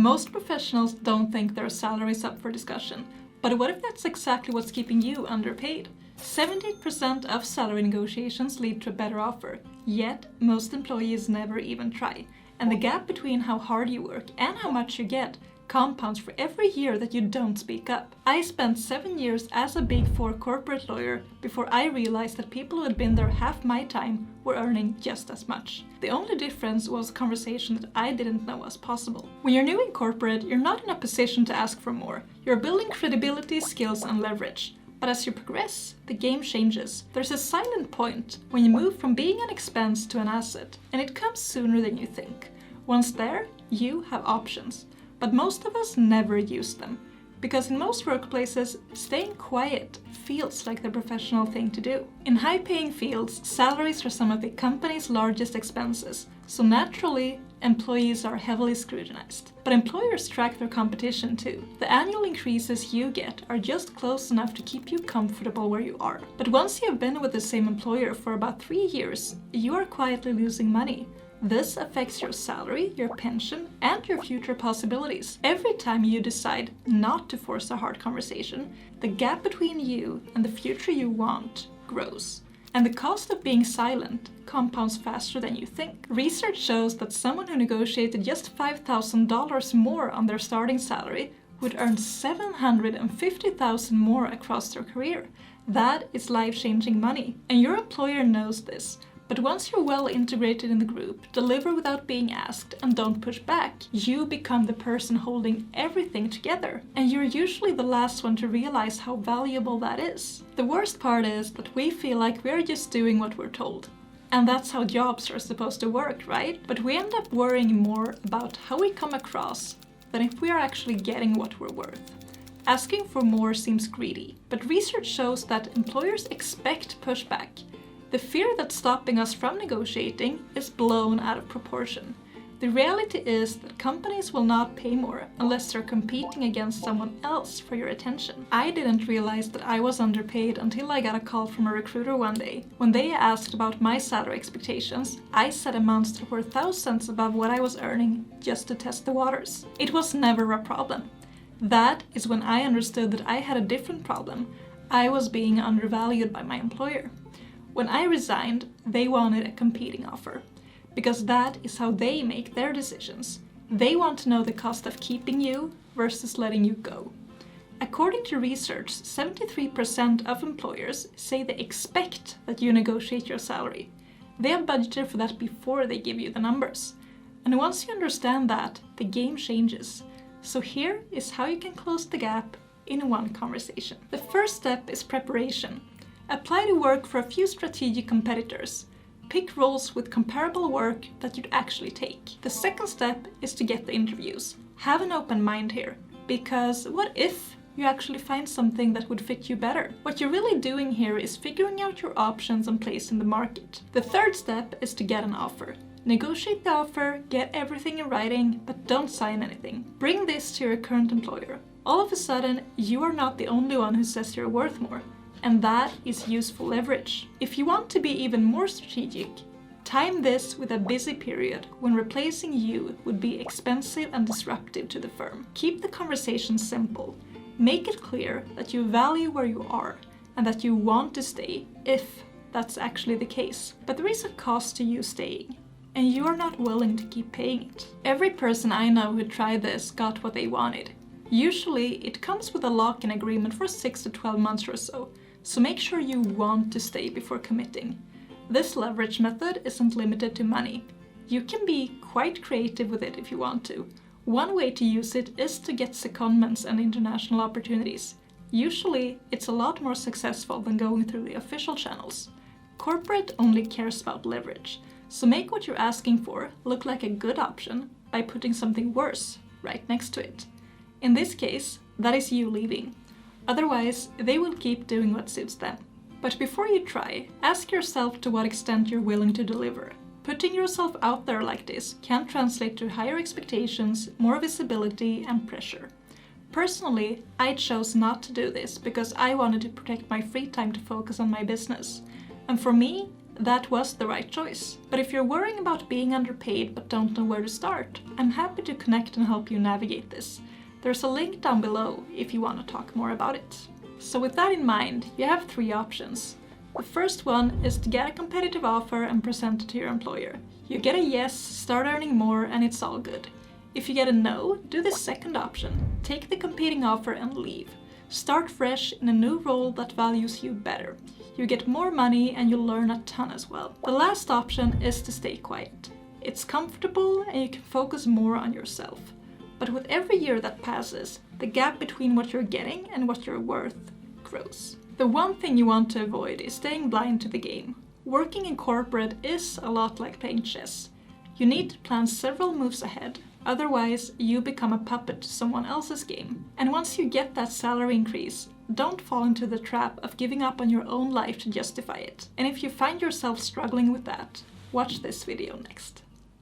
Most professionals don't think their salary is up for discussion, but what if that's exactly what's keeping you underpaid? 70% of salary negotiations lead to a better offer, yet most employees never even try. And the gap between how hard you work and how much you get compounds for every year that you don't speak up. I spent 7 years as a Big Four corporate lawyer before I realized that people who had been there half my time were earning just as much. The only difference was a conversation that I didn't know was possible. When you're new in corporate, you're not in a position to ask for more. You're building credibility, skills, and leverage. But as you progress, the game changes. There's a silent point when you move from being an expense to an asset, and it comes sooner than you think. Once there, you have options. But most of us never use them, because in most workplaces, staying quiet feels like the professional thing to do. In high-paying fields, salaries are some of the company's largest expenses, so naturally, employees are heavily scrutinized. But employers track their competition too. The annual increases you get are just close enough to keep you comfortable where you are. But once you have been with the same employer for about 3 years, you are quietly losing money. This affects your salary, your pension, and your future possibilities. Every time you decide not to force a hard conversation, the gap between you and the future you want grows. And the cost of being silent compounds faster than you think. Research shows that someone who negotiated just $5,000 more on their starting salary would earn $750,000 more across their career. That is life-changing money, and your employer knows this. But once you're well integrated in the group, deliver without being asked, and don't push back, you become the person holding everything together. And you're usually the last one to realize how valuable that is. The worst part is that we feel like we're just doing what we're told. And that's how jobs are supposed to work, right? But we end up worrying more about how we come across than if we are actually getting what we're worth. Asking for more seems greedy, but research shows that employers expect pushback. The fear that's stopping us from negotiating is blown out of proportion. The reality is that companies will not pay more unless they're competing against someone else for your attention. I didn't realize that I was underpaid until I got a call from a recruiter one day. When they asked about my salary expectations, I said amounts that were thousands above what I was earning just to test the waters. It was never a problem. That is when I understood that I had a different problem. I was being undervalued by my employer. When I resigned, they wanted a competing offer, because that is how they make their decisions. They want to know the cost of keeping you versus letting you go. According to research, 73% of employers say they expect that you negotiate your salary. They have budgeted for that before they give you the numbers. And once you understand that, the game changes. So here is how you can close the gap in one conversation. The first step is preparation. Apply to work for a few strategic competitors. Pick roles with comparable work that you'd actually take. The second step is to get the interviews. Have an open mind here, because what if you actually find something that would fit you better? What you're really doing here is figuring out your options and place in the market. The third step is to get an offer. Negotiate the offer, get everything in writing, but don't sign anything. Bring this to your current employer. All of a sudden, you are not the only one who says you're worth more. And that is useful leverage. If you want to be even more strategic, time this with a busy period when replacing you would be expensive and disruptive to the firm. Keep the conversation simple. Make it clear that you value where you are and that you want to stay, if that's actually the case. But there is a cost to you staying, and you are not willing to keep paying it. Every person I know who tried this got what they wanted. Usually, it comes with a lock-in agreement for 6 to 12 months or so. So make sure you want to stay before committing. This leverage method isn't limited to money. You can be quite creative with it if you want to. One way to use it is to get secondments and international opportunities. Usually, it's a lot more successful than going through the official channels. Corporate only cares about leverage, so make what you're asking for look like a good option by putting something worse right next to it. In this case, that is you leaving. Otherwise, they will keep doing what suits them. But before you try, ask yourself to what extent you're willing to deliver. Putting yourself out there like this can translate to higher expectations, more visibility, and pressure. Personally, I chose not to do this because I wanted to protect my free time to focus on my business. And for me, that was the right choice. But if you're worrying about being underpaid but don't know where to start, I'm happy to connect and help you navigate this. There's a link down below if you want to talk more about it. So with that in mind, you have 3 options. The first one is to get a competitive offer and present it to your employer. You get a yes, start earning more, and it's all good. If you get a no, do the second option. Take the competing offer and leave. Start fresh in a new role that values you better. You get more money and you'll learn a ton as well. The last option is to stay quiet. It's comfortable and you can focus more on yourself. But with every year that passes, the gap between what you're getting and what you're worth grows. The one thing you want to avoid is staying blind to the game. Working in corporate is a lot like playing chess. You need to plan several moves ahead, otherwise you become a puppet to someone else's game. And once you get that salary increase, don't fall into the trap of giving up on your own life to justify it. And if you find yourself struggling with that, watch this video next.